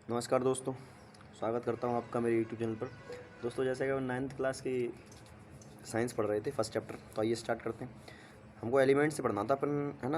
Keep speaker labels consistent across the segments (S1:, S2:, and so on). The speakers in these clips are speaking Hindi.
S1: नमस्कार दोस्तों, स्वागत करता हूं आपका मेरे यूट्यूब चैनल पर। दोस्तों, जैसे कि हम 9th क्लास की साइंस पढ़ रहे थे, फर्स्ट चैप्टर, तो आइए स्टार्ट करते हैं। हमको एलिमेंट से पढ़ना था अपन, है ना।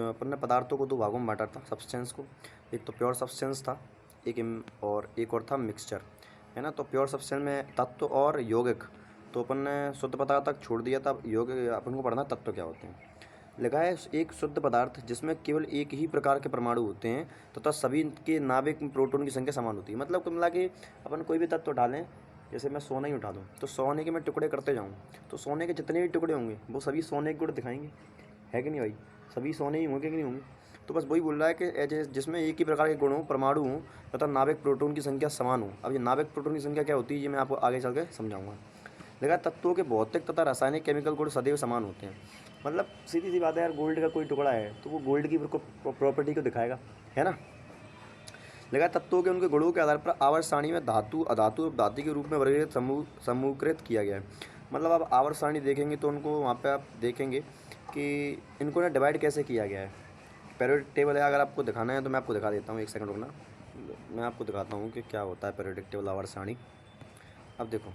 S1: अपन ने पदार्थों को दो भागों में बांटा था, सब्सटेंस को। एक तो प्योर सब्सटेंस था, और एक और था मिक्सचर, है ना। तो प्योर सब्सटेंस में तत्व और यौगिक, तो अपन ने शुद्ध पदार्थ तक छोड़ दिया था। यौगिक अपन को पढ़ना तत्व क्या होते हैं। लिखा है एक शुद्ध पदार्थ जिसमें केवल एक ही प्रकार के परमाणु होते हैं तथा सभी के नाभिक में प्रोटॉन की संख्या समान होती है। मतलब कुल मिला के अपन कोई भी तत्व उठा लें, जैसे मैं सोना ही उठा दूँ, तो सोने के मैं टुकड़े करते जाऊँ, तो सोने के जितने भी टुकड़े होंगे वो सभी सोने के गुण दिखाएंगे, है कि नहीं भाई। सभी सोने ही होंगे कि नहीं होंगे। तो बस वही बोल रहा है कि जिसमें एक ही प्रकार के गुण हो, परमाणु हो तथा नाभिक प्रोटॉन की संख्या समान हो। अब ये नाभिक प्रोटॉन की संख्या क्या होती है, ये मैं आपको आगे चल के समझाऊंगा। देखा, तत्वों के भौतिक तथा रासायनिक केमिकल गुण सदैव समान होते हैं। मतलब सीधी सी बात है यार, गोल्ड का कोई टुकड़ा है तो वो गोल्ड की प्रॉपर्टी को दिखाएगा, है ना। लगा, तत्वों के उनके गुणों के आधार पर आवर्त सारणी में धातु, अधातु और धातु के रूप में वर्गीकृत समूहकृत किया गया है। मतलब आप आवर्त सारणी देखेंगे तो उनको वहाँ पे आप देखेंगे कि इनको ना डिवाइड कैसे किया गया है। पीरियोडिक टेबल है, अगर आपको दिखाना है तो मैं आपको दिखा देता हूँ, एक सेकंड रुकना। मैं आपको दिखाता हूँ कि क्या होता है पीरियोडिक टेबल, आवर्त सारणी। अब देखो,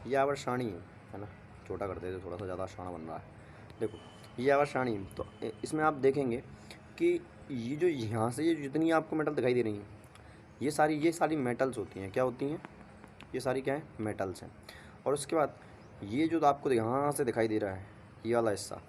S1: ये आवर्त सारणी है ना। छोटा कर देते, थोड़ा सा ज़्यादा आसान बन रहा है। देखो, ये आवर्त सारणी, तो इसमें आप देखेंगे कि ये जो यहाँ से ये जितनी आपको मेटल दिखाई दे रही हैं, ये सारी मेटल्स होती हैं। क्या होती हैं? ये सारी क्या है? मेटल्स हैं। और उसके बाद ये जो आपको यहाँ से दिखाई दे रहा है, ये वाला हिस्सा,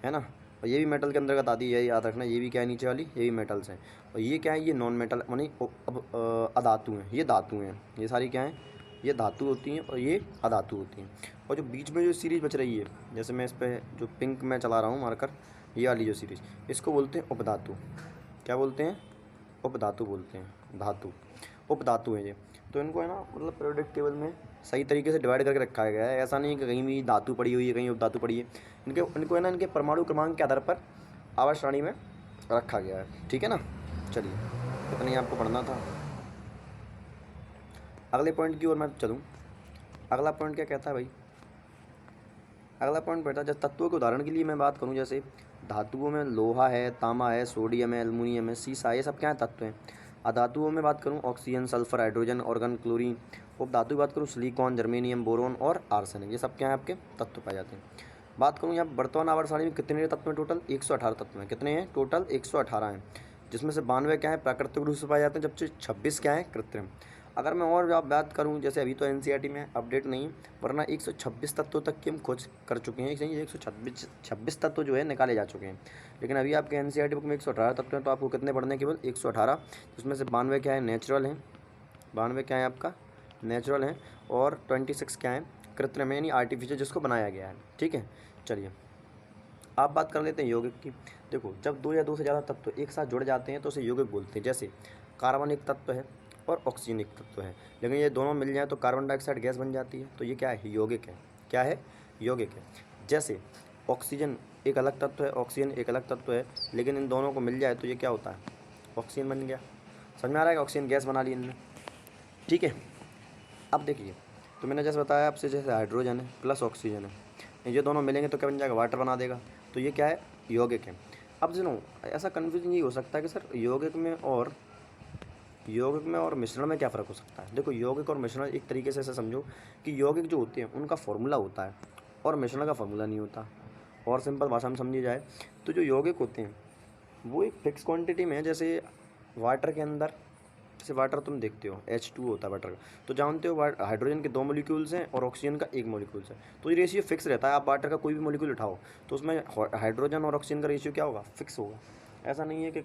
S1: है ना, और ये भी मेटल के अंतर्गत आती है, याद रखना। ये भी क्या है? नीचे वाली ये भी मेटल्स हैं। और ये क्या है? ये नॉन मेटल मानी अब अधातु हैं, ये धातु हैं। ये सारी क्या हैं? ये धातु होती हैं और ये अधातु होती हैं। और जो बीच में जो सीरीज बच रही है, जैसे मैं इस पर जो पिंक में चला रहा हूँ मार्कर, ये वाली जो सीरीज, इसको बोलते हैं उपधातु। क्या बोलते हैं? उपधातु बोलते हैं। धातु उपधातु हैं ये। तो इनको है ना, मतलब पीरियोडिक टेबल में सही तरीके से डिवाइड करके रखा गया है। ऐसा नहीं है कि कहीं भी धातु पड़ी हुई है, कहीं उपधातु पड़ी है। इनको है ना, इनके परमाणु क्रमांक के आधार पर आवर्त सारणी में रखा गया है, ठीक है ना। चलिए, इतना ही आपको पढ़ना था। अगले पॉइंट की ओर मैं चलूँ। अगला पॉइंट क्या कहता है भाई? अगला पॉइंट बैठा, जैसे तत्वों के उदाहरण के लिए मैं बात करूं, जैसे धातुओं में लोहा है, तांबा है, सोडियम है, एल्युमिनियम है, सीसा, ये सब क्या है? तत्व हैं। अधातुओं में बात करूं, oxygen, sulphur, hydrogen, argon, chlorine. उपधातु की बात करूं, सिलिकॉन, जर्मेनियम, बोरोन और आर्सेनिक, ये सब क्या है? आपके तत्व पाए जाते हैं। बात करूँ यहाँ वर्तमान आवर्त सारणी में कितने तत्व हैं? टोटल 118 तत्व हैं। कितने हैं? टोटल 118 हैं, जिसमें से 92 क्या है? प्राकृतिक रूप से पाए जाते हैं, जबकि 26 क्या है? कृत्रिम। अगर मैं और आप बात करूं, जैसे अभी तो एनसीईआरटी में अपडेट नहीं, वरना 126 तत्वों तक की हम खोज कर चुके हैं। 126 तत्व जो है निकाले जा चुके हैं। लेकिन अभी आपके एनसीईआरटी बुक में 118 तत्व हैं, तो आपको कितने पढ़ने? केवल 118, जिसमें से 92 क्या है? नेचुरल हैं। 92 क्या है आपका? नेचुरल हैं। और 26 क्या है? कृत्रिम है, यानी आर्टिफिशियल, जिसको बनाया गया है, ठीक है। चलिए, आप बात कर लेते हैं यौगिक की। देखो, जब दो या दो से ज़्यादा तत्व एक साथ जुड़ जाते हैं तो उसे यौगिक बोलते हैं। जैसे कार्बन एक तत्व है और ऑक्सीजन एक तत्व है, लेकिन ये दोनों मिल जाए तो कार्बन डाइऑक्साइड गैस बन जाती है, तो ये क्या है? यौगिक है। क्या है? यौगिक है। जैसे ऑक्सीजन एक अलग तत्व है, ऑक्सीजन एक अलग तत्व है, लेकिन इन दोनों को मिल जाए तो ये क्या होता है? ऑक्सीजन बन गया। समझ में आ रहा है कि ऑक्सीजन गैस बना ली इनने, ठीक है। अब देखिए, तो मैंने जैसे बताया आपसे, जैसे हाइड्रोजन है प्लस ऑक्सीजन है, ये दोनों मिलेंगे तो क्या बन जाएगा? वाटर बना देगा। तो ये क्या है? यौगिक है। अब सुनो, ऐसा कन्फ्यूजन ये हो सकता है कि सर यौगिक में और मिश्रण में क्या फ़र्क हो सकता है? देखो, यौगिक और मिश्रण एक तरीके से ऐसा समझो कि यौगिक जो होते हैं उनका फॉर्मूला होता है और मिश्रण का फॉर्मूला नहीं होता। और सिंपल भाषा में समझी जाए तो जो यौगिक होते हैं वो एक फिक्स क्वांटिटी में है। जैसे वाटर के अंदर, जैसे वाटर तुम देखते हो H2 होता है वाटर का, तो जानते हो हाइड्रोजन के 2 मॉलिक्यूल्स हैं और ऑक्सीजन का 1 मॉलिक्यूल्स है, तो ये रेशियो फिक्स रहता है। आप वाटर का कोई भी मॉलिक्यूल उठाओ तो उसमें हाइड्रोजन और ऑक्सीजन का रेशियो क्या होगा? फिक्स होगा। ऐसा नहीं है कि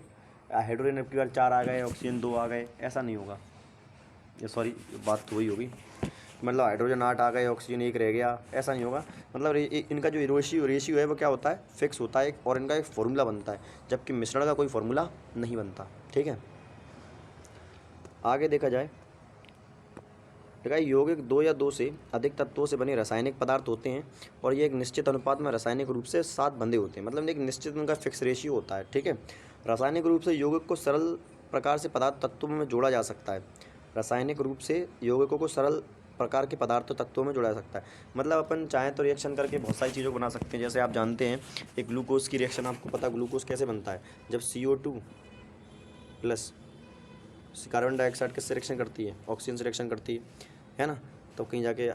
S1: हाइड्रोजन अब की बार 4 आ गए, ऑक्सीजन 2 आ गए, ऐसा नहीं होगा। ये सॉरी, बात तो वही होगी, मतलब हाइड्रोजन 8 आ गए, ऑक्सीजन 1 रह गया, ऐसा नहीं होगा। मतलब इनका जो रेशियो है वो क्या होता है? फिक्स होता है, और इनका एक फॉर्मूला बनता है, जबकि मिश्रण का कोई फॉर्मूला नहीं बनता, ठीक है। आगे देखा जाए, देखा, यौगिक 2 या 2 से अधिक तत्वों से बने रासायनिक पदार्थ होते हैं और ये एक निश्चित अनुपात में रासायनिक रूप से साथ बंधे होते हैं। मतलब एक निश्चित उनका फिक्स रेशियो होता है, ठीक है। रासायनिक रूप से यौगिक को सरल प्रकार से पदार्थ तत्वों में जोड़ा जा सकता है। रासायनिक रूप से यौगिकों को सरल प्रकार के पदार्थ तत्वों में जोड़ा जा सकता है। मतलब अपन चाहें तो रिएक्शन करके बहुत सारी चीज़ों को बना सकते हैं। जैसे आप जानते हैं एक ग्लूकोज की रिएक्शन, आपको पता ग्लूकोज कैसे बनता है? जब CO2 प्लस कार्बन डाइऑक्साइड किससे रिएक्शन करती है, ऑक्सीजन से रिएक्शन करती है ना। तो कहीं जाके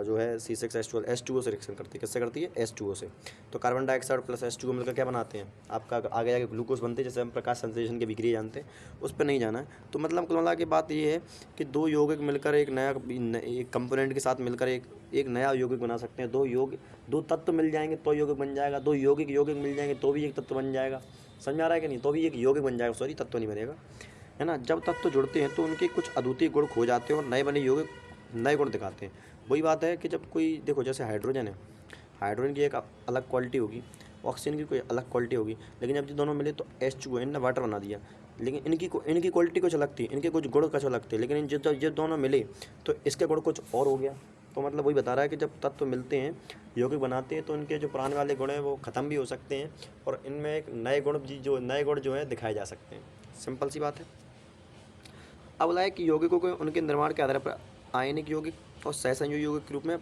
S1: जो है C6H12 H2O से रिएक्शन करती है, किससे करती है, H2O से। तो कार्बन डाइऑक्साइड प्लस H2O मिलकर क्या बनाते हैं, आपका आगे जाके ग्लूकोज बनते हैं, जैसे हम प्रकाश संश्लेषण की विक्रिया जानते हैं, उस पर नहीं जाना है। तो मतलब कुल मिला के बात ये है कि दो यौगिक मिलकर एक नया एक कंपोनेंट के साथ मिलकर एक नया यौगिक बना सकते हैं। दो तत्व मिल जाएंगे तो यौगिक बन जाएगा, दो यौगिक मिल जाएंगे तो भी एक तत्व बन जाएगा। समझ में आ रहा है कि नहीं, तो भी एक यौगिक बन जाएगा, सॉरी तत्व नहीं बनेगा, है ना। जब तत्व जुड़ते हैं तो उनके कुछ अद्वितीय गुण खो जाते हैं और नए बने यौगिक नए गुण दिखाते हैं। वही बात है कि जब कोई देखो, जैसे हाइड्रोजन है, हाइड्रोजन की एक अलग क्वालिटी होगी, ऑक्सीजन की कोई अलग क्वालिटी होगी, लेकिन जब ये दोनों मिले तो H2O इनने वाटर बना दिया। लेकिन इनकी क्वालिटी कुछ अलग थी, इनके कुछ गुण कुछ अलग थे, लेकिन जब ये दोनों मिले तो इसके गुण कुछ और हो गया। तो मतलब वही बता रहा है कि जब तत्व मिलते हैं, यौगिक बनाते हैं, तो इनके जो पुराने वाले गुण हैं वो ख़त्म भी हो सकते हैं और इनमें एक नए गुण जो है दिखाए जा सकते हैं। सिंपल सी बात है। अब बोला है कि यौगिकों को उनके निर्माण के आधार पर आयनिक यौगिक और सहसंयोजी यौगिक के रूप में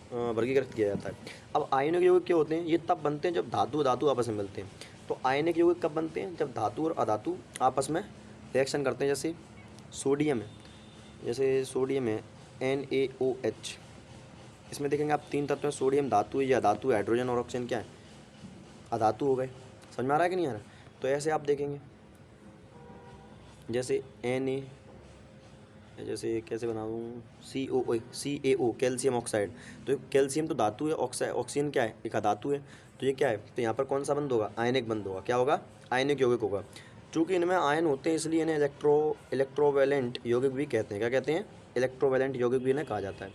S1: वर्गीकृत किया जाता है। अब आयनिक यौगिक क्या होते हैं, ये तब बनते हैं जब धातु आपस में मिलते हैं। तो आयनिक यौगिक कब बनते हैं, जब धातु और अधातु आपस में रिएक्शन करते हैं। जैसे सोडियम है NaOH, इसमें देखेंगे आप तीन तत्व हैं, सोडियम धातु है या धातु, हाइड्रोजन और ऑक्सीजन क्या है, अधातु हो गए। समझ में आ रहा है कि नहीं आ रहा। तो ऐसे आप देखेंगे, जैसे जैसे कैसे बना दूँ, CaO कैल्शियम ऑक्साइड। तो कैल्शियम तो धातु है, ऑक्सीजन क्या है, एक अधातु है। तो ये क्या है, तो यहाँ पर कौन सा बंद होगा, आयनिक बंद होगा। क्या होगा, आयनिक यौगिक होगा। चूँकि इनमें आयन होते हैं इसलिए इन्हें इलेक्ट्रोवैलेंट यौगिक भी कहते हैं। क्या कहते हैं, इलेक्ट्रोवैलेंट यौगिक भी इन्हें कहा जाता है।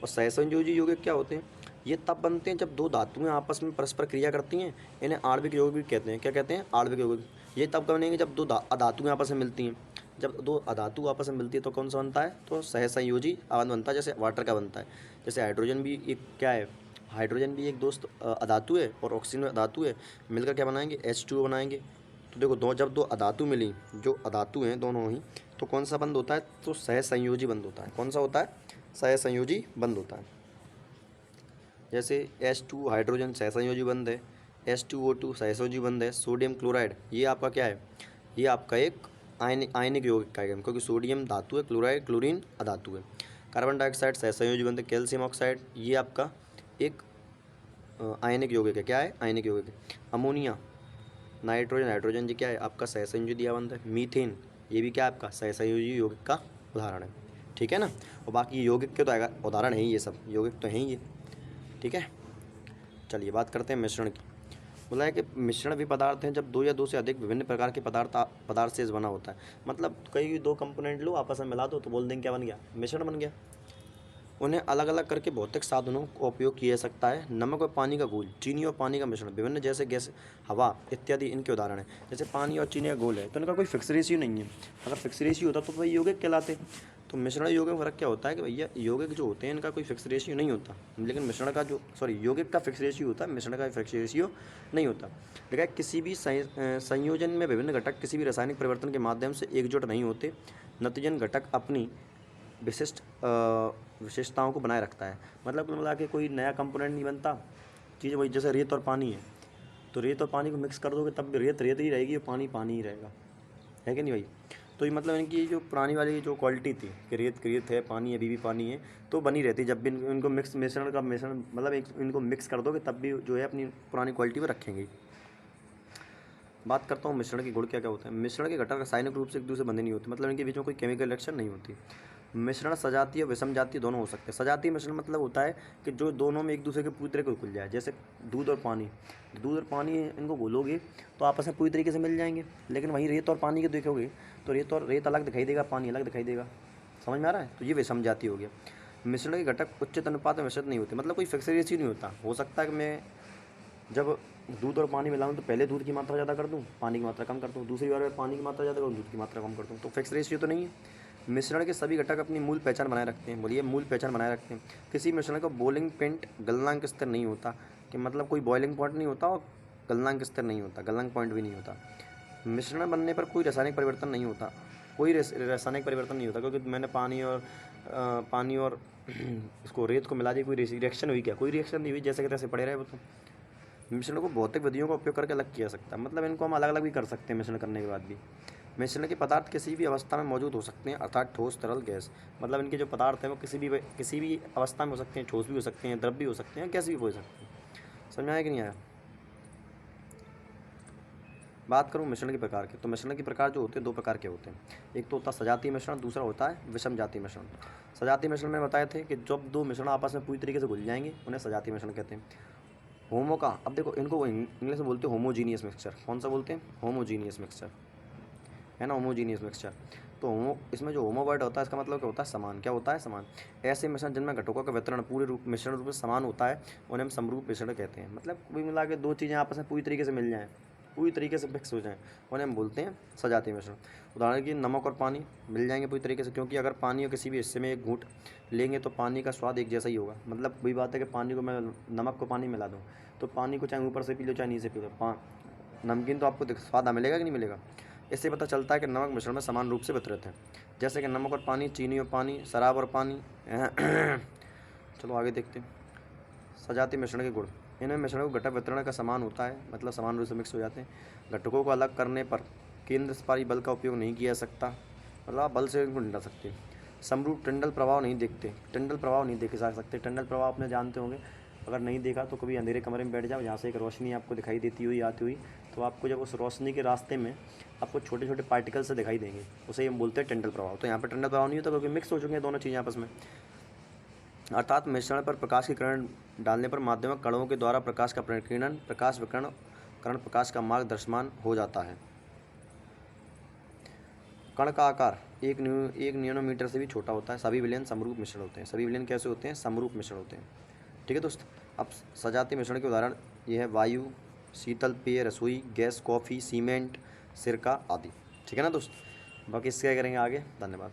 S1: और सहसंयोजी यौगिक क्या होते हैं, ये तब बनते हैं जब दो धातुएं आपस में परस्पर क्रिया करती हैं। इन्हें आणविक यौगिक भी कहते हैं। क्या कहते हैं, आणविक यौगिक। ये तब बनेंगे जब दो अधातुएं आपस में मिलती हैं। जब दो अधातु आपस में मिलती है तो कौन सा बनता है, तो सहसंयोजी आबंध बनता है, जैसे वाटर का बनता है। जैसे हाइड्रोजन भी एक क्या है, हाइड्रोजन भी एक दोस्त अधातु है और ऑक्सीजन अधातु है, मिलकर क्या बनाएंगे, H2O बनाएंगे। तो देखो जब दो अधातु मिली, जो अधातु हैं दोनों ही, तो कौन सा बंद होता है, तो सहसंयोजी बंद होता है। कौन सा होता है, सहसंयोजी बंद होता है। जैसे H2 हाइड्रोजन सहसंयोजी बंद है, H2O2 सहसंयोजी बंद है। सोडियम क्लोराइड ये आपका क्या है, ये आपका एक आयनिक यौगिक का है, क्योंकि सोडियम धातु है, क्लोरीन अधातु है। कार्बन डाइऑक्साइड सहसंयोजी बंद है। कैल्शियम ऑक्साइड ये आपका एक आयनिक यौगिक है। क्या है, आयनिक यौगिक है। अमोनिया, हाइड्रोजन जी क्या है, आपका सहसंयोजी बंद है। मीथेन ये भी क्या है, आपका सहसंयोजी यौगिक का उदाहरण है। ठीक है ना। और बाकी यौगिक के तो उदाहरण है ही, ये सब यौगिक तो हैं ही ये। ठीक है, चलिए बात करते हैं मिश्रण की। बोला है कि मिश्रण भी पदार्थ हैं जब दो या दो से अधिक विभिन्न प्रकार के पदार्थ से बना होता है। मतलब कई दो कंपोनेंट लो आपस में मिला दो तो बोल देंगे क्या बन गया, मिश्रण बन गया। उन्हें अलग अलग करके भौतिक साधनों का उपयोग किया जा सकता है। नमक और पानी का घोल, चीनी और पानी का मिश्रण, विभिन्न जैसे गैस, हवा इत्यादि इनके उदाहरण हैं। जैसे पानी और चीनी का घोल है तो इनका कोई फिक्स रेशियो नहीं है। अगर फिक्स रेशियो होता तो भाई यौगिक कहलाते। तो मिश्रण यौगिक में फ़र्क क्या होता है कि भैया यौगिक जो होते हैं इनका कोई फिक्स रेशियो नहीं होता, लेकिन मिश्रण का यौगिक का फिक्स रेशियो होता है, मिश्रण का फिक्स रेशियो नहीं होता। देखा, किसी भी संयोजन में विभिन्न घटक किसी भी रासायनिक परिवर्तन के माध्यम से एकजुट नहीं होते। नतीजन घटक अपनी विशेषताओं को बनाए रखता है। मतलब कुल मिला के कोई नया कंपोनेंट नहीं बनता। चीज़ वही, जैसे रेत और पानी है, तो रेत और पानी को मिक्स कर दोगे तब भी रेत रेत ही रहेगी और पानी पानी ही रहेगा, है कि नहीं भाई। तो ये मतलब इनकी जो पुरानी वाली जो क्वालिटी थी कि रेत है, पानी अभी भी पानी है, तो बनी रहती। जब भी इनको मिश्रण मतलब इनको मिक्स कर दोगे तब भी जो है अपनी पुरानी क्वालिटी पर रखेंगे। बात करता हूँ मिश्रण के गुण क्या क्या होते हैं। मिश्रण के घटक रासायनिक रूप से एक दूसरे बंधे नहीं होते, मतलब इनके बीच में कोई केमिकल रिएक्शन नहीं होती। मिश्रण सजातीय और विषम जातीय दोनों हो सकते हैं। सजातीय मिश्रण मतलब होता है कि जो दोनों में एक दूसरे के पूरी तरीके से घुल जाए। जैसे दूध और पानी इनको घोलोगे तो आपस में पूरी तरीके से मिल जाएंगे। लेकिन वहीं रेत और पानी के देखोगे तो रेत अलग दिखाई देगा, पानी अलग दिखाई देगा। समझ में आ रहा है। तो ये विषम जातीय हो गया। मिश्रण के घटक उचित अनुपात में मिश्रित नहीं होते, मतलब कोई फिक्स रेशियो नहीं होता। हो सकता है कि मैं जब दूध और पानी मिलाऊं तो पहले दूध की मात्रा ज़्यादा कर दूं, पानी की मात्रा कम कर दूं, दूसरी बार में पानी की मात्रा ज़्यादा करूं, दूध की मात्रा कम कर दूं, तो फिक्स रेशियो तो नहीं है। मिश्रण के सभी घटक अपनी मूल पहचान बनाए रखते हैं। बोलिए, मूल पहचान बनाए रखते हैं। किसी मिश्रण का बॉइलिंग पॉइंट गलनांक स्तर नहीं होता, कि मतलब कोई बॉइलिंग पॉइंट नहीं होता और गलनांक स्तर नहीं होता, गलनांक पॉइंट भी नहीं होता। मिश्रण बनने पर कोई रासायनिक परिवर्तन नहीं होता, कोई रासायनिक परिवर्तन नहीं होता, क्योंकि मैंने पानी और इसको रेत को मिला दी, कोई रिएक्शन हुई क्या, कोई रिएक्शन नहीं हुई, जैसे कि तैसे पड़े रहे वो। तो मिश्रण को भौतिक विधियों का उपयोग करके अलग किया जा सकता है, मतलब इनको हम अलग अलग भी कर सकते हैं मिश्रण करने के बाद भी। मिश्रण के पदार्थ किसी भी अवस्था में मौजूद हो सकते हैं, अर्थात ठोस, तरल, गैस। मतलब इनके जो पदार्थ हैं वो किसी भी अवस्था में हो सकते हैं, ठोस भी हो सकते हैं, द्रव भी हो सकते हैं, गैस भी हो सकते हैं। समझ में आया कि नहीं आया? बात करूँ मिश्रण के प्रकार की, तो मिश्रण के प्रकार जो होते हैं 2 प्रकार के होते हैं। एक तो होता है सजातीय मिश्रण, दूसरा होता है विषम जातीय मिश्रण। सजातीय मिश्रण में बताए थे कि जब 2 मिश्रण आपस में पूरी तरीके से घुल जाएंगे उन्हें सजातीय मिश्रण कहते हैं। होमो का, अब देखो इनको इंग्लिश में बोलते हैं होमोजीनियस मिक्सचर। कौन सा बोलते हैं? होमोजीनियस मिक्सचर, है ना, होमोजीनियस मिक्सचर। तो इसमें जो होमो वर्ड होता है इसका मतलब क्या होता है? समान। क्या होता है? समान। ऐसे मिश्रण जिनमें घटकों का वितरण पूरे मिश्रण रूप में समान होता है उन्हें हम समरूप मिश्रण कहते हैं। मतलब कुल मिला के 2 चीज़ें आपस में पूरी तरीके से मिल जाएँ, पूरी तरीके से मिक्स हो जाएँ, उन्हें हम बोलते हैं सजातीय मिश्रण। उदाहरण के लिए नमक और पानी मिल जाएंगे पूरी तरीके से, क्योंकि अगर पानी और किसी भी हिस्से में एक घूंट लेंगे तो पानी का स्वाद एक जैसा ही होगा। मतलब वही बात है कि पानी को मैं नमक को पानी मिला दूँ तो पानी को चाहे ऊपर से पी लो चाहे नीचे पी लो, नमकीन तो आपको स्वाद मिलेगा कि नहीं मिलेगा। इससे पता चलता है कि नमक मिश्रण में समान रूप से वितरित है, जैसे कि नमक और पानी, चीनी और पानी, शराब और पानी। चलो आगे देखते हैं। सजातीय मिश्रण के गुण। इनमें मिश्रण को घटक वितरण का समान होता है, मतलब समान रूप से मिक्स हो जाते हैं। घटकों को अलग करने पर केंद्र स्पारी बल का उपयोग नहीं किया जा सकता, मतलब आप बल से इनको नहीं डाल सकते। समरूप टंडल प्रभाव नहीं देखते, टंडल प्रभाव नहीं देखे जा सकते। टंडल प्रभाव आपने जानते होंगे, अगर नहीं देखा तो कभी अंधेरे कमरे में बैठ जाओ, जहाँ से एक रोशनी आपको दिखाई देती हुई आती हुई, तो आपको जब उस रोशनी के रास्ते में आपको छोटे छोटे पार्टिकल से दिखाई देंगे, उसे हम बोलते हैं टंडल प्रभाव। तो यहाँ पर टंडल प्रभाव नहीं होता क्योंकि मिक्स हो चुके हैं दोनों चीज़ें आपस में। अर्थात मिश्रण पर प्रकाश की किरण डालने पर माध्यमिक कणों के द्वारा प्रकाश का प्रकीर्णन, प्रकाश विकर्ण करण प्रकाश का मार्ग दृश्यमान हो जाता है। कण का आकार 1 नैनोमीटर से भी छोटा होता है। सभी विलयन समरूप मिश्रण होते हैं। सभी विलयन कैसे होते हैं? समरूप मिश्रण होते हैं। ठीक है दोस्त। अब सजातीय मिश्रण के उदाहरण ये है वायु, शीतल पेय, रसोई गैस, कॉफ़ी, सीमेंट, सिरका आदि। ठीक है ना दोस्त। बाकी इससे क्या करेंगे आगे। धन्यवाद।